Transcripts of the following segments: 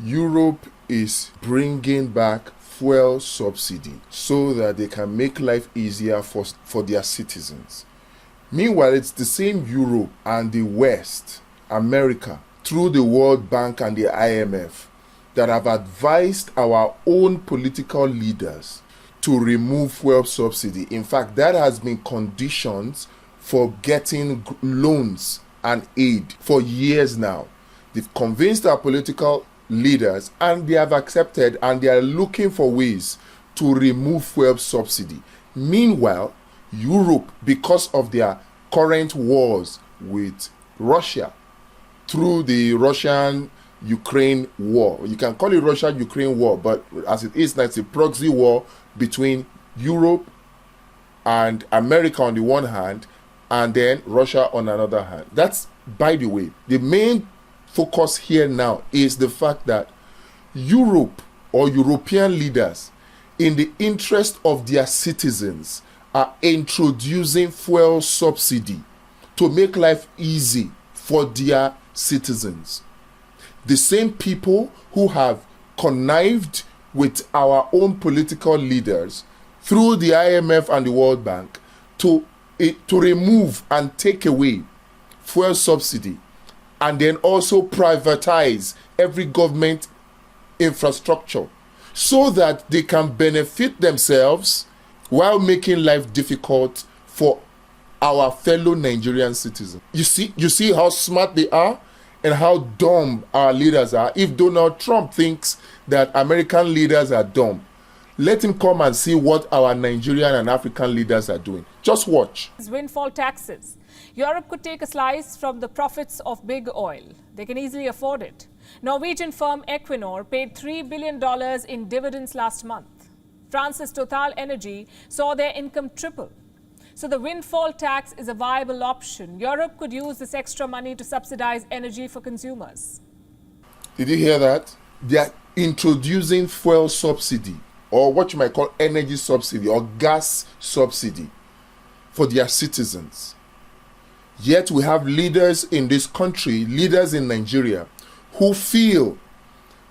Europe is bringing back fuel subsidy so that they can make life easier for their citizens. Meanwhile, it's the same Europe and the West, America, through the World Bank and the IMF, that have advised our own political leaders to remove fuel subsidy. In fact, that has been conditions for getting loans and aid for years now. They've convinced our political leaders and they have accepted, and they are looking for ways to remove fuel subsidy. Meanwhile, Europe, because of their current wars with Russia, through the Russian-Ukraine war, you can call it Russia-Ukraine war, but as it is now, it's a proxy war between Europe and America on the one hand, and then Russia on another hand. That's, by the way, the main focus here now is the fact that Europe or European leaders, in the interest of their citizens, are introducing fuel subsidy to make life easy for their citizens. The same people who have connived with our own political leaders through the IMF and the World Bank to remove and take away fuel subsidy, and then also privatize every government infrastructure so that they can benefit themselves while making life difficult for our fellow Nigerian citizens. You see how smart they are and how dumb our leaders are. If Donald Trump thinks that American leaders are dumb, let him come and see what our Nigerian and African leaders are doing. Just watch. Windfall taxes. Europe could take a slice from the profits of big oil. They can easily afford it. Norwegian firm Equinor paid $3 billion in dividends last month. France's Total Energy saw their income triple. So the windfall tax is a viable option. Europe could use this extra money to subsidize energy for consumers. Did you hear that? They are introducing fuel subsidy, or what you might call energy subsidy or gas subsidy, for their citizens. Yet we have leaders in this country, leaders in Nigeria, who feel,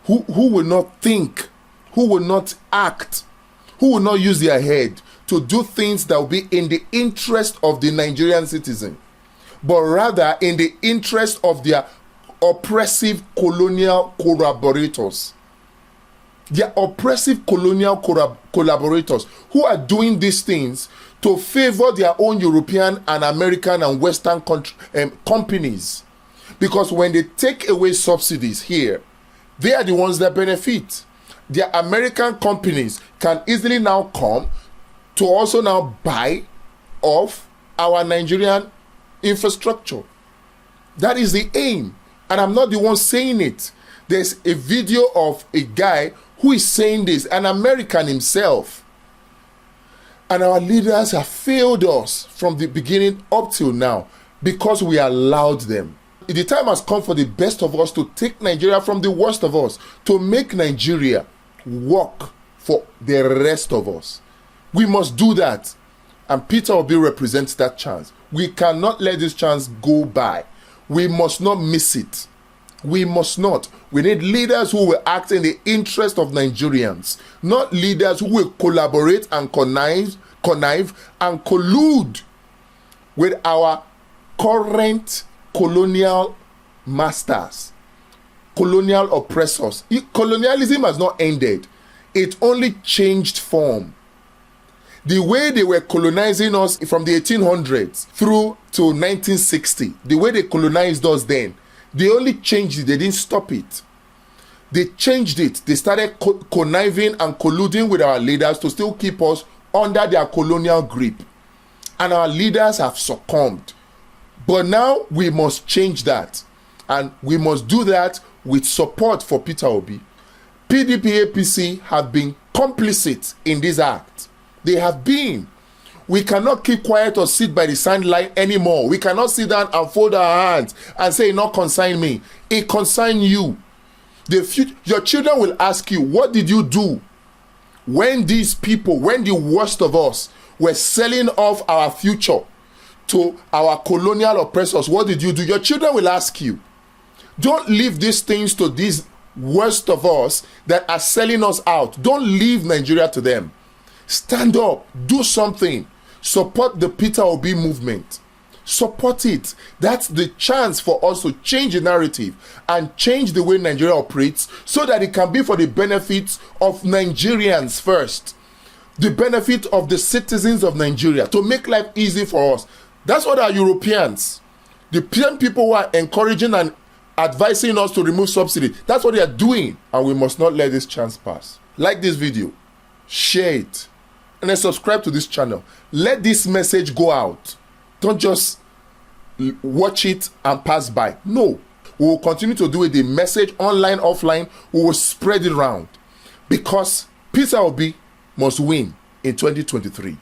who will not think, who will not act, who will not use their head to do things that will be in the interest of the Nigerian citizen, but rather in the interest of their oppressive colonial collaborators. Their oppressive colonial collaborators who are doing these things to favor their own European and American and Western companies. Because when they take away subsidies here, they are the ones that benefit. Their American companies can easily now come to also now buy off our Nigerian infrastructure. That is the aim. And I'm not the one saying it. There's a video of a guy who is saying this, an American himself. And our leaders have failed us from the beginning up till now because we allowed them. The time has come for the best of us to take Nigeria from the worst of us, to make Nigeria work for the rest of us. We must do that. And Peter Obi represents that chance. We cannot let this chance go by. We must not miss it. We must not. We need leaders who will act in the interest of Nigerians, not leaders who will collaborate and connive and collude with our current colonial masters, colonial oppressors. Colonialism has not ended. It only changed form. The way they were colonizing us from the 1800s through to 1960, the way they colonized us then, they only changed it, they didn't stop it. They changed it. They started conniving and colluding with our leaders to still keep us under their colonial grip. And our leaders have succumbed. But now we must change that. And we must do that with support for Peter Obi. PDP APC have been complicit in this act. They have been. We cannot keep quiet or sit by the sideline anymore. We cannot sit down and fold our hands and say, "It not concern me." It concern you. Your children will ask you, what did you do when these people, when the worst of us were selling off our future to our colonial oppressors? What did you do? Your children will ask you. Don't leave these things to these worst of us that are selling us out. Don't leave Nigeria to them. Stand up, do something. Support the Peter Obi movement. Support it. That's the chance for us to change the narrative and change the way Nigeria operates so that it can be for the benefit of Nigerians first. The benefit of the citizens of Nigeria, to make life easy for us. That's what our Europeans, the people who are encouraging and advising us to remove subsidy, that's what they are doing, and we must not let this chance pass. Like this video, share it, and then subscribe to this channel. Let this message go out. Don't just watch it and pass by. No, we will continue to do it. The message online, offline, we will spread it around, because Peter Obi must win in 2023.